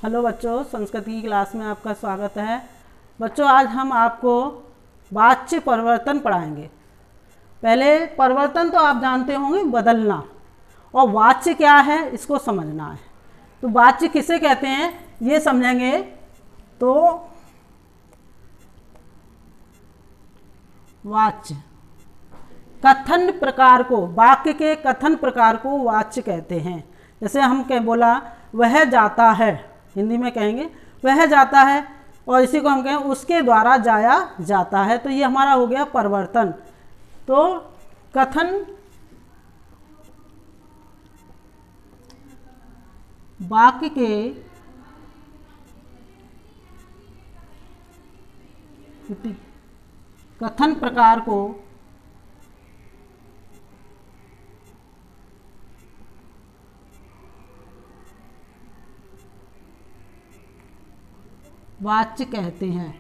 Hello बच्चों, संस्कृत की class में आपका स्वागत है। बच्चों, आज हम आपको वाच्य परिवर्तन पढ़ाएंगे। पहले परिवर्तन तो आप जानते होंगे, बदलना, और वाच्य क्या है इसको समझना है। तो वाच्य किसे कहते हैं ये समझेंगे। तो वाच्य कथन प्रकार को, वाक्य के कथन प्रकार को वाच्य कहते हैं। जैसे हम कह बोला वह जाता है, हिंदी में कहेंगे वह जाता है, और इसी को हम कहें उसके द्वारा जाया जाता है। तो ये हमारा हो गया परिवर्तन। तो कथन वाक्य के कथन प्रकार को वाच्य कहते हैं।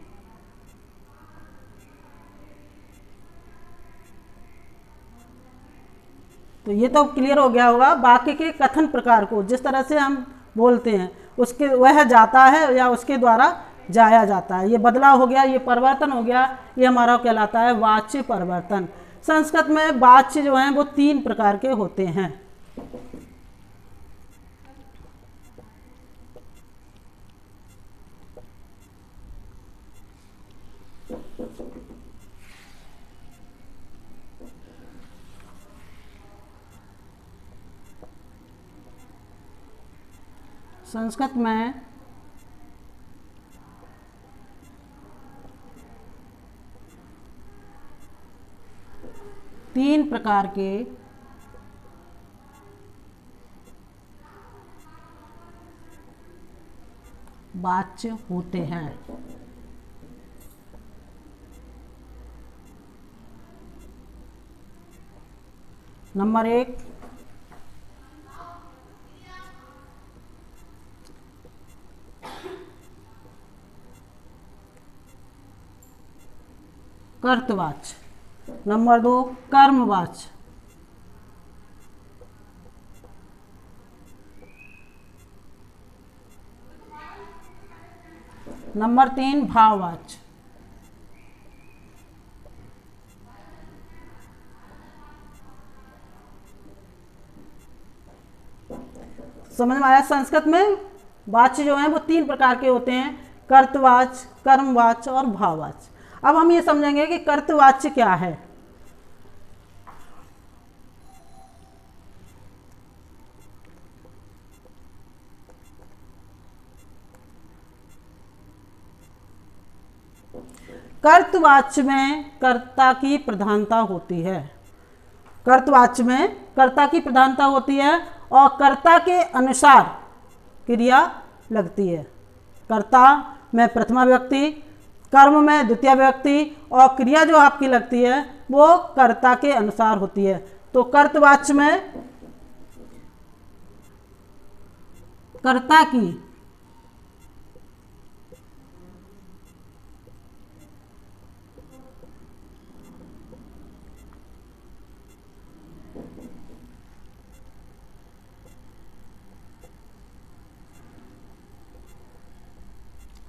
तो ये तो क्लियर हो गया होगा। वाक्य के कथन प्रकार को, जिस तरह से हम बोलते हैं, उसके वह जाता है या उसके द्वारा जाया जाता है, ये बदलाव हो गया, ये परिवर्तन हो गया। ये हमारा कहलाता है वाच्य परिवर्तन। संस्कृत में वाच्य जो हैं वो 3 प्रकार के होते हैं। संस्कृत में तीन प्रकार के वाच्य होते हैं। नंबर 1, कर्तवाच्य। नंबर 2, कर्मवाच्य। नंबर 3, भाववाच्य। समझ में आया? संस्कृत में वाच्य जो हैं वो 3 प्रकार के होते हैं, कर्तवाच्य, कर्मवाच्य और भाववाच्य। अब हम ये समझेंगे कि कर्तवाच्य क्या है। कर्तवाच्य में कर्ता की प्रधानता होती है। कर्तवाच्य में कर्ता की प्रधानता होती है और कर्ता के अनुसार क्रिया लगती है। कर्ता में प्रथमा व्यक्ति, कर्म में द्वितीय व्यक्ति, और क्रिया जो आपकी लगती है वो कर्ता के अनुसार होती है। तो कर्तवाच्य में कर्ता की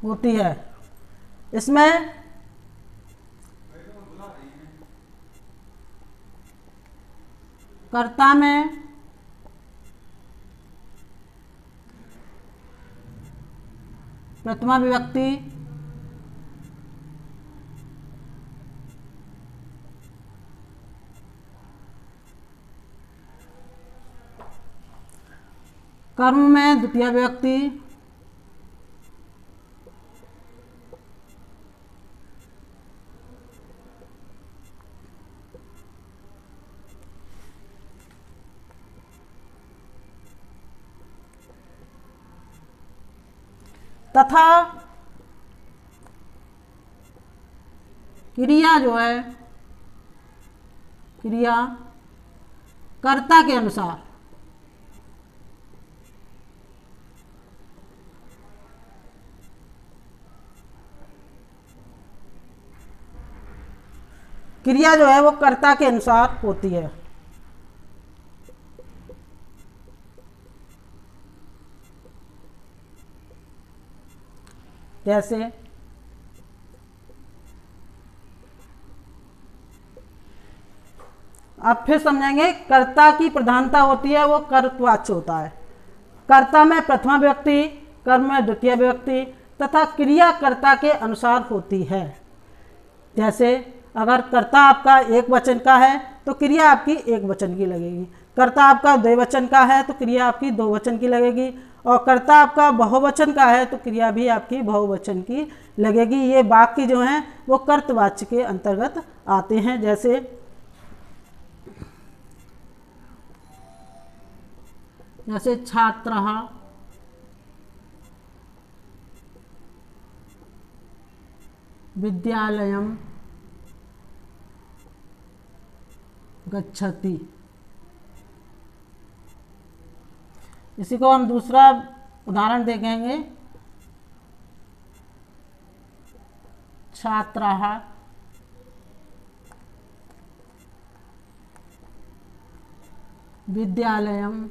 होती है। इसमें कर्ता में प्रथमा विभक्ति, कर्म में द्वितीय विभक्ति, तथा क्रिया जो है, क्रिया कर्ता के अनुसार। क्रिया जो है वो कर्ता के अनुसार होती है। जैसे अब फिर समझेंगे कर्ता की प्रधानता होती है, वो कर्तवाच्य होता है। कर्ता में प्रथमा व्यक्ति, कर्म में द्वितीय व्यक्ति तथा क्रिया कर्ता के अनुसार होती है। जैसे अगर कर्ता आपका एक वचन का है तो क्रिया आपकी एक वचन की लगेगी, कर्ता आपका द्विवचन का है तो क्रिया आपकी दो वचन की लगेगी, और कर्ता आपका बहुवचन का है तो क्रिया भी आपकी बहुवचन की लगेगी। ये वाक्य जो हैं वो कर्तवाच्य के अंतर्गत आते हैं। जैसे छात्रः विद्यालयं गच्छति। इसी को हम दूसरा उदाहरण देखेंगे। छात्राः विद्यालयं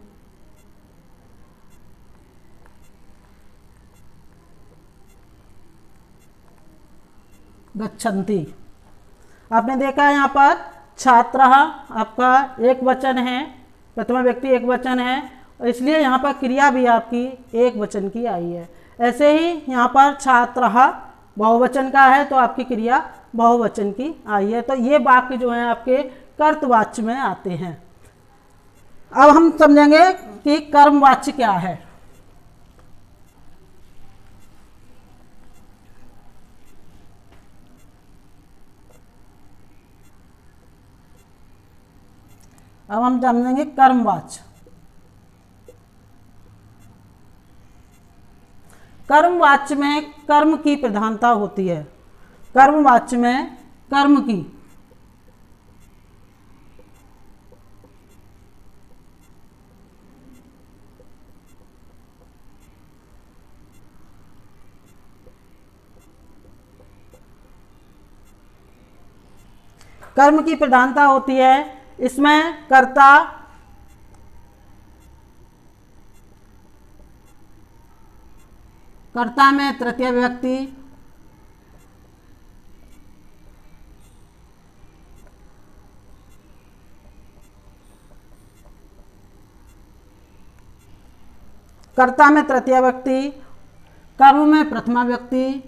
गच्छन्ति। आपने देखा है यहाँ पर छात्रः आपका एक वचन है, प्रथमा व्यक्ति एक वचन है, और इसलिए यहाँ पर क्रिया भी आपकी एक वचन की आई है। ऐसे ही यहाँ पर छात्रः बहुवचन का है तो आपकी क्रिया बहुवचन की आई है। तो ये वाक्य जो हैं आपके कर्तवाच्य में आते हैं। अब हम समझेंगे कि कर्मवाच्य क्या है। अब हम समझेंगे कर्मवाच्य। कर्मवाच्य में कर्म की प्रधानता होती है। कर्मवाच्य में कर्म की प्रधानता होती है। इसमें कर्ता में तृतीय व्यक्ति, कर्म में प्रथमा व्यक्ति,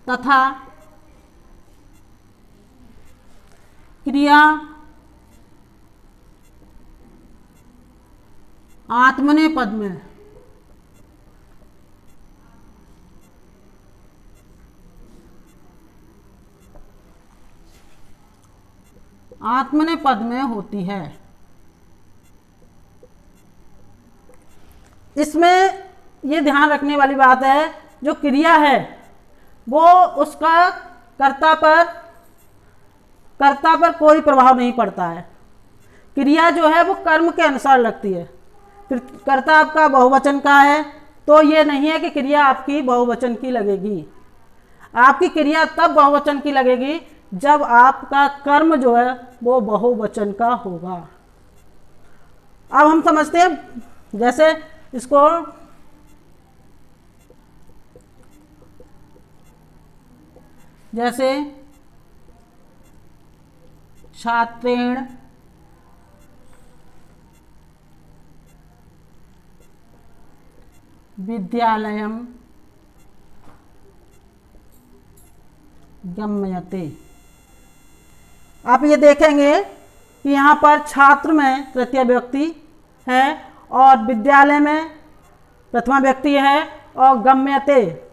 तथा क्रिया आत्मनेपद में होती है। इसमें ये ध्यान रखने वाली बात है, जो क्रिया है वो उसका कर्ता पर कोई प्रभाव नहीं पड़ता है। क्रिया जो है वो कर्म के अनुसार लगती है। कर्ता आपका बहुवचन का है तो ये नहीं है कि क्रिया आपकी बहुवचन की लगेगी। आपकी क्रिया तब बहुवचन की लगेगी जब आपका कर्म जो है वो बहुवचन का होगा। अब हम समझते हैं, जैसे इसको छात्रेण विद्यालयं गम्यते। आप ये देखेंगे कि यहाँ पर छात्र में तृतीय व्यक्ति है और विद्यालय में प्रथमा व्यक्ति है, और गम्यते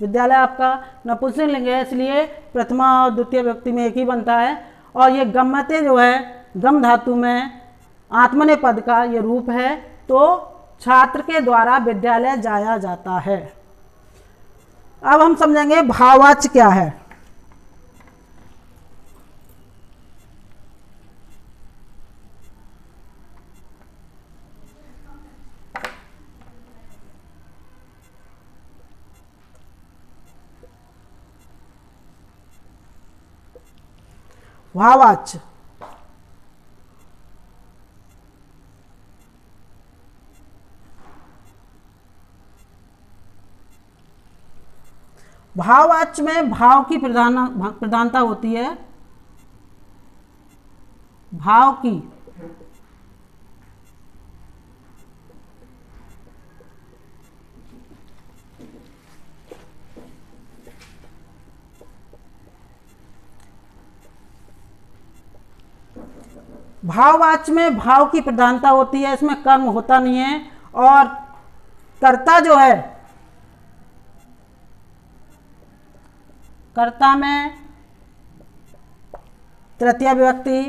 विद्यालय आपका नपुंसकलिंग है, इसलिए प्रथमा और द्वितीय व्यक्ति में एक ही बनता है। और ये गम्यते जो है गम धातु में आत्मनेपद का ये रूप है, तो छात्र के द्वारा विद्यालय जाया जाता है। अब हम समझेंगे भाववाच्य क्या है। भाववाच्य, भाववाच्य में भाव की प्रधानता होती है, भाव की भाववाच्य में भाव की प्रधानता होती है, इसमें कर्म होता नहीं है और कर्ता जो है, कर्ता में तृतीय विभक्ति,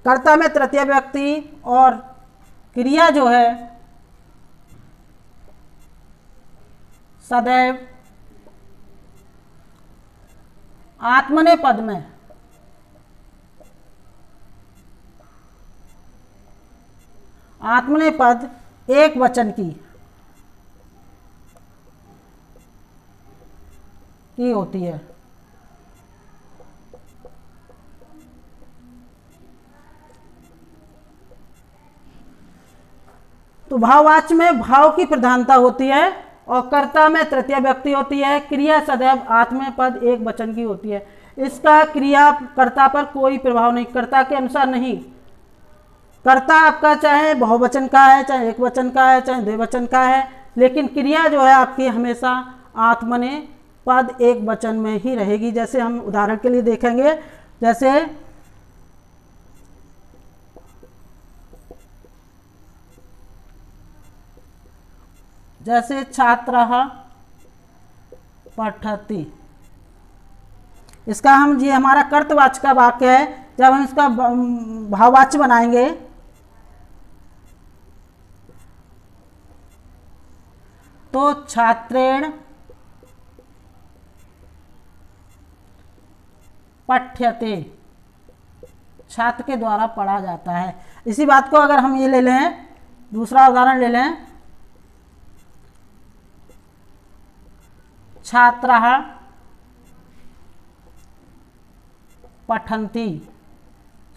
कर्ता में तृतीय विभक्ति और क्रिया जो है सदैव आत्मनेय पद में, आत्मनेय पद एक वचन की होती है। तो भाववाच्य में भाव की प्रधानता होती है और कर्ता में तृतीय व्यक्ति होती है, क्रिया सदैव आत्मनेय पद एक वचन की होती है। इसका क्रिया कर्ता पर कोई प्रभाव नहीं, कर्ता के अनुसार नहीं। कर्ता आपका चाहे बहुवचन का है, चाहे एक वचन का है, चाहे द्विवचन का है, लेकिन क्रिया जो है आपकी हमेशा आत्मनेय पद एक वचन में ही रहेगी। जैसे हम उदाहरण के लिए देखेंगे, जैसे छात्रः पठति, इसका हम ये हमारा कर्तवाच्य का वाक्य है। जब हम इसका भाववाच्य बनाएंगे तो छात्रेण पठ्यते, छात्र के द्वारा पढ़ा जाता है। इसी बात को अगर हम ये ले लें, दूसरा उदाहरण ले लें, छात्रः पठन्ति,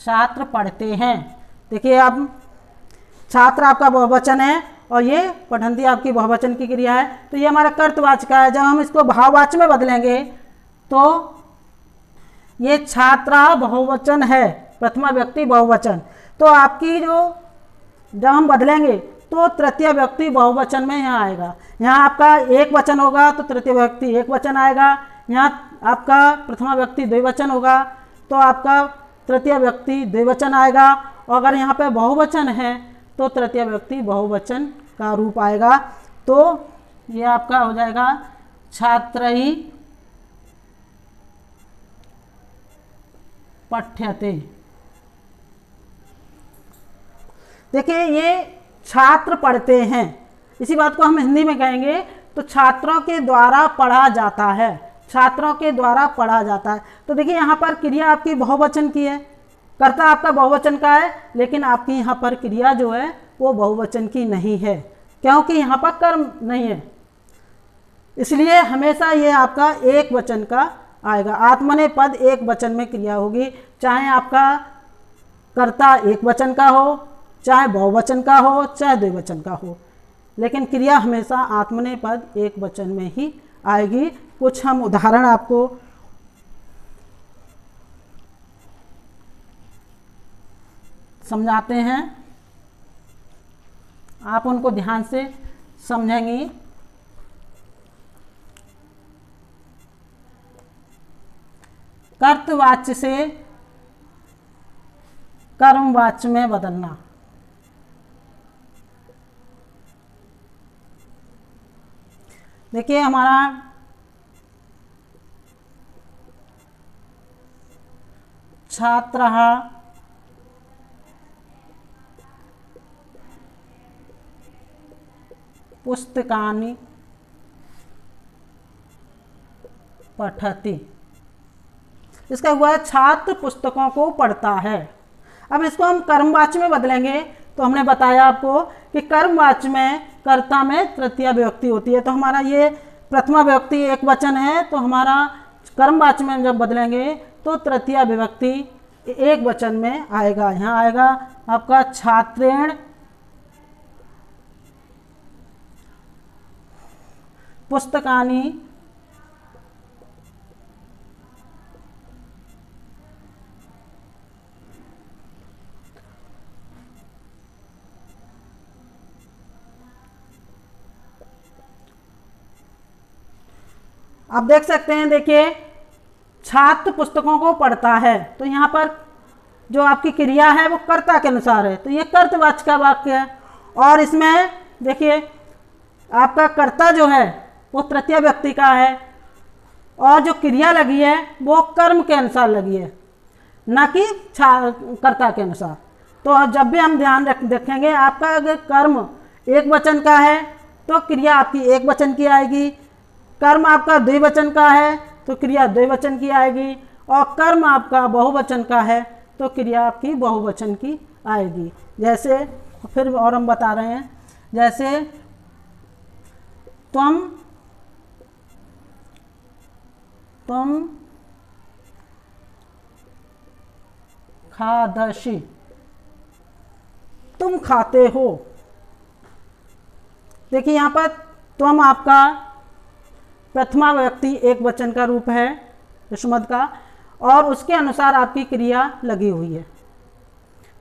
छात्र पढ़ते हैं। देखिए अब छात्र आपका बहुवचन है और ये पठन्ति आपकी बहुवचन की क्रिया है, तो ये हमारा कर्तवाच्य का है। जब हम इसको भाववाच्य में बदलेंगे तो ये छात्रा बहुवचन है, प्रथमा व्यक्ति बहुवचन, तो आपकी जो जब हम बदलेंगे तो तृतीय व्यक्ति बहुवचन में यहाँ आएगा। यहाँ आपका एक वचन होगा तो तृतीय व्यक्ति एक वचन आएगा, यहाँ आपका प्रथमा व्यक्ति द्विवचन होगा तो आपका तृतीय व्यक्ति द्विवचन आएगा, और अगर यहाँ पे बहुवचन है तो तृतीय व्यक्ति बहुवचन का रूप आएगा। तो ये आपका हो जाएगा छात्रैः पठ्यते। देखिए ये छात्र पढ़ते हैं, इसी बात को हम हिंदी में कहेंगे तो छात्रों के द्वारा पढ़ा जाता है, छात्रों के द्वारा पढ़ा जाता है। तो देखिए यहाँ पर क्रिया आपकी बहुवचन की है, कर्ता आपका बहुवचन का है, लेकिन आपकी यहाँ पर क्रिया जो है वो बहुवचन की नहीं है, क्योंकि यहाँ पर कर्म नहीं है, इसलिए हमेशा ये आपका एक वचन का आएगा। आत्मनेय पद एक वचन में क्रिया होगी, चाहे आपका कर्ता एक वचन का हो, चाहे बहुवचन का हो, चाहे द्विवचन का हो, लेकिन क्रिया हमेशा आत्मनेय पद एक वचन में ही आएगी। कुछ हम उदाहरण आपको समझाते हैं, आप उनको ध्यान से समझेंगी। कर्तवाच्य से कर्मवाच्य में बदलना। देखिए हमारा छात्रः पुस्तकानि पठति, इसका हुआ है छात्र पुस्तकों को पढ़ता है। अब इसको हम कर्मवाच्य में बदलेंगे तो हमने बताया आपको कि कर्मवाच्य में कर्ता में तृतीया विभक्ति होती है। तो हमारा ये प्रथमा विभक्ति एक वचन है, तो हमारा कर्मवाच्य में जब बदलेंगे तो तृतीया विभक्ति एक वचन में आएगा। यहाँ आएगा आपका छात्रेण पुस्तकानि आप देख सकते हैं, देखिए छात्र पुस्तकों को पढ़ता है, तो यहाँ पर जो आपकी क्रिया है वो कर्ता के अनुसार है, तो ये कर्तवाच्य का वाक्य है। और इसमें देखिए आपका कर्ता जो है वो तृतीय व्यक्ति का है और जो क्रिया लगी है वो कर्म के अनुसार लगी है, न कि कर्ता के अनुसार। तो जब भी हम ध्यान रखेंगे आपका अगर कर्म एक वचन का है तो क्रिया आपकी एक वचन की आएगी, कर्म आपका द्विवचन का है तो क्रिया द्विवचन की आएगी, और कर्म आपका बहुवचन का है तो क्रिया आपकी बहुवचन की आएगी। जैसे फिर और हम बता रहे हैं, जैसे तुम खादशी, तुम खाते हो। देखिए यहाँ पर तुम आपका प्रथमा व्यक्ति एक वचन का रूप है युष्मद का, और उसके अनुसार आपकी क्रिया लगी हुई है,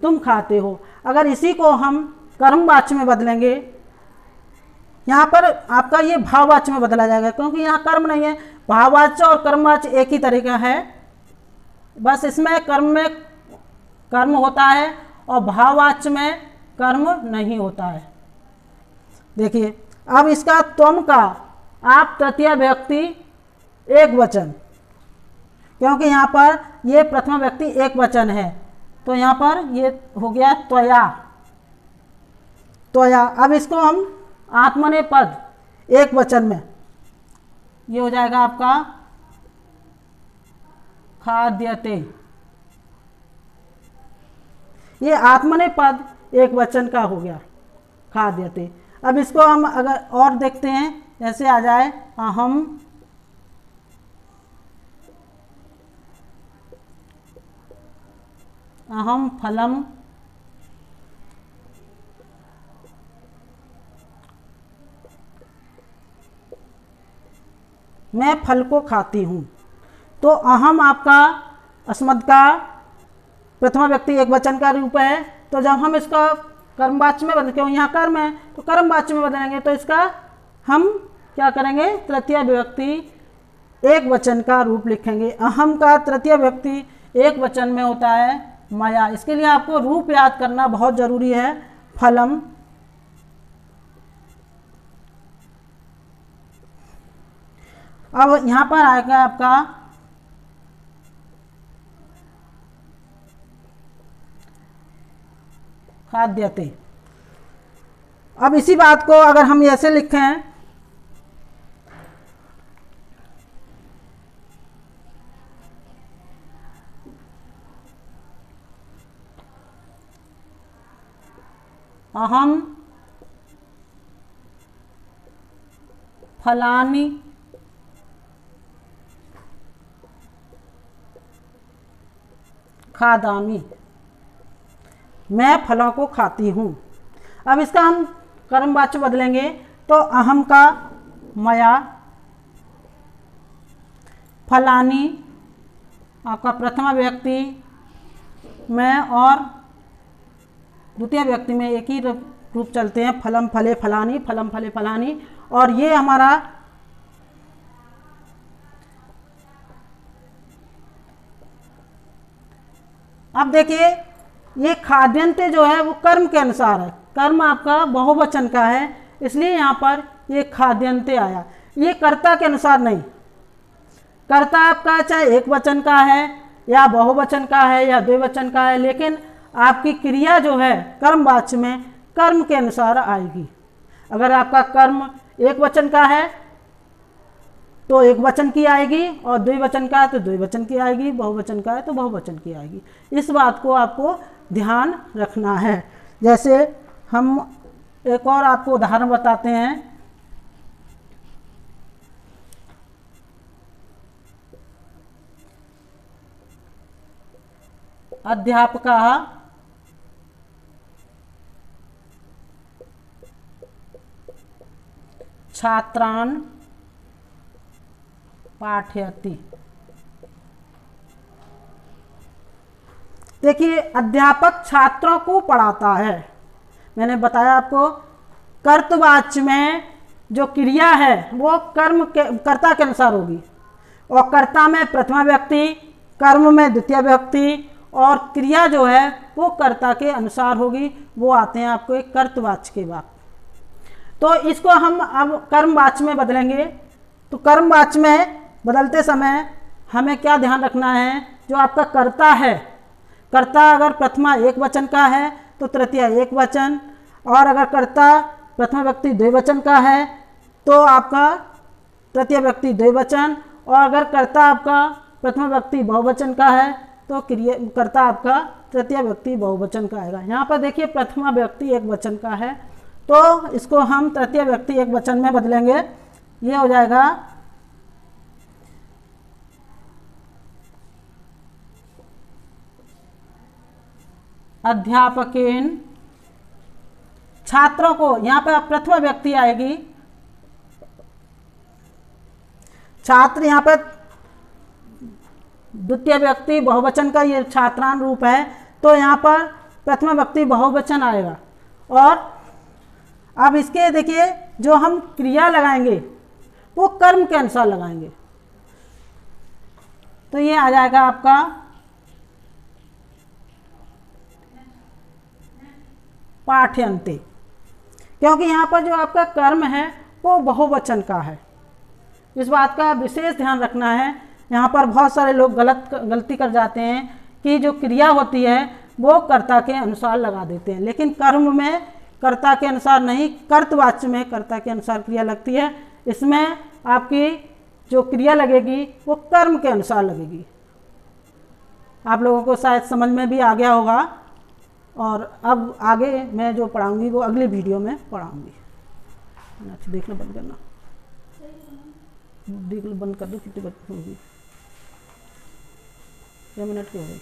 तुम खाते हो। अगर इसी को हम कर्मवाच्य में बदलेंगे, यहाँ पर आपका ये भाववाच्य में बदला जाएगा, क्योंकि यहाँ कर्म नहीं है। भाववाच्य और कर्मवाच्य एक ही तरीका है, बस इसमें कर्म में कर्म होता है और भाववाच्य में कर्म नहीं होता है। देखिए अब इसका तुम का आप तृतीय व्यक्ति एक वचन, क्योंकि यहाँ पर ये प्रथम व्यक्ति एक वचन है, तो यहाँ पर ये हो गया त्वया, त्वया। अब इसको हम आत्मनेपद एक वचन में, ये हो जाएगा आपका खाद्यते। ये आत्मनेपद एक वचन का हो गया खाद्यते। अब इसको हम अगर और देखते हैं, जैसे आ जाए अहम फलम मैं फल को खाती हूँ। तो अहम आपका अस्मद का प्रथमा व्यक्ति एक वचन का रूप है, तो जब हम इसका कर्मवाच्य में बदल, क्यों यहाँ कर्म है तो कर्मवाच्य में बदलेंगे, तो इसका हम क्या करेंगे, तृतीय विभक्ति एक वचन का रूप लिखेंगे। अहम का तृतीय व्यक्ति एक वचन में होता है मया। इसके लिए आपको रूप याद करना बहुत जरूरी है। फलम, अब यहाँ पर आएगा आपका खाद्यते। अब इसी बात को अगर हम ऐसे लिखें, अहम फलानि खादामी, मैं फलों को खाती हूँ। अब इसका हम कर्मवाच्य बदलेंगे, तो अहम का मया, फलानी आपका प्रथमा व्यक्ति मैं, और द्वितीय व्यक्ति में एक ही रूप चलते हैं, फलम फले फलानी, फलम फले फलानी। और ये हमारा अब देखिए ये खाद्यंत जो है वो कर्म के अनुसार है, कर्म आपका बहुवचन का है, इसलिए यहाँ पर ये खाद्यंत आया। ये कर्ता के अनुसार नहीं, कर्ता आपका चाहे एक वचन का है या बहुवचन का है या द्विवचन का है, लेकिन आपकी क्रिया जो है कर्मवाच्य में कर्म के अनुसार आएगी। अगर आपका कर्म एक वचन का है तो एक वचन की आएगी, और द्विवचन का है तो द्विवचन की आएगी, बहुवचन का है तो बहुवचन की आएगी। इस बात को आपको ध्यान रखना है। जैसे हम एक और आपको उदाहरण बताते हैं। अध्यापका छात्रान् पाठयति। देखिए, अध्यापक छात्रों को पढ़ाता है। मैंने बताया आपको, कर्तवाच्य में जो क्रिया है वो कर्ता के अनुसार होगी, और कर्ता में प्रथमा व्यक्ति, कर्म में द्वितीय व्यक्ति, और क्रिया जो है वो कर्ता के अनुसार होगी। वो आते हैं आपको एक कर्तवाच्य के बाद। तो इसको हम अब कर्मवाच्य में बदलेंगे। तो कर्मवाच्य में बदलते समय हमें क्या ध्यान रखना है, जो आपका कर्ता है, कर्ता अगर प्रथमा एक वचन का है तो तृतीया एक वचन, और अगर कर्ता प्रथमा व्यक्ति द्विवचन का है तो आपका तृतीय व्यक्ति द्विवचन, और अगर कर्ता आपका प्रथमा व्यक्ति बहुवचन का है तो कर्ता आपका तृतीय व्यक्ति बहुवचन का आएगा। यहाँ पर देखिए प्रथमा व्यक्ति एक वचन का है, तो इसको हम तृतीय व्यक्ति एक वचन में बदलेंगे। ये हो जाएगा अध्यापकेन छात्रों को, यहाँ पर प्रथमा व्यक्ति आएगी, छात्र यहाँ पर द्वितीय व्यक्ति बहुवचन का ये छात्रान रूप है, तो यहाँ पर प्रथमा व्यक्ति बहुवचन आएगा। और अब इसके देखिए जो हम क्रिया लगाएंगे वो कर्म के अनुसार लगाएंगे। तो ये आ जाएगा आपका पाठयन्ते, क्योंकि यहाँ पर जो आपका कर्म है वो बहुवचन का है। इस बात का विशेष ध्यान रखना है। यहाँ पर बहुत सारे लोग गलती कर जाते हैं कि जो क्रिया होती है वो कर्ता के अनुसार लगा देते हैं, लेकिन कर्म में कर्ता के अनुसार नहीं, कर्तवाच्य में कर्ता के अनुसार क्रिया लगती है। इसमें आपकी जो क्रिया लगेगी वो कर्म के अनुसार लगेगी। आप लोगों को शायद समझ में भी आ गया होगा, और अब आगे मैं जो पढ़ाऊंगी वो अगली वीडियो में पढ़ाऊंगी। अच्छा, देखना बंद करना, देख लो, बंद कर दो। कितनी होगी, 6 मिनट की हो गई।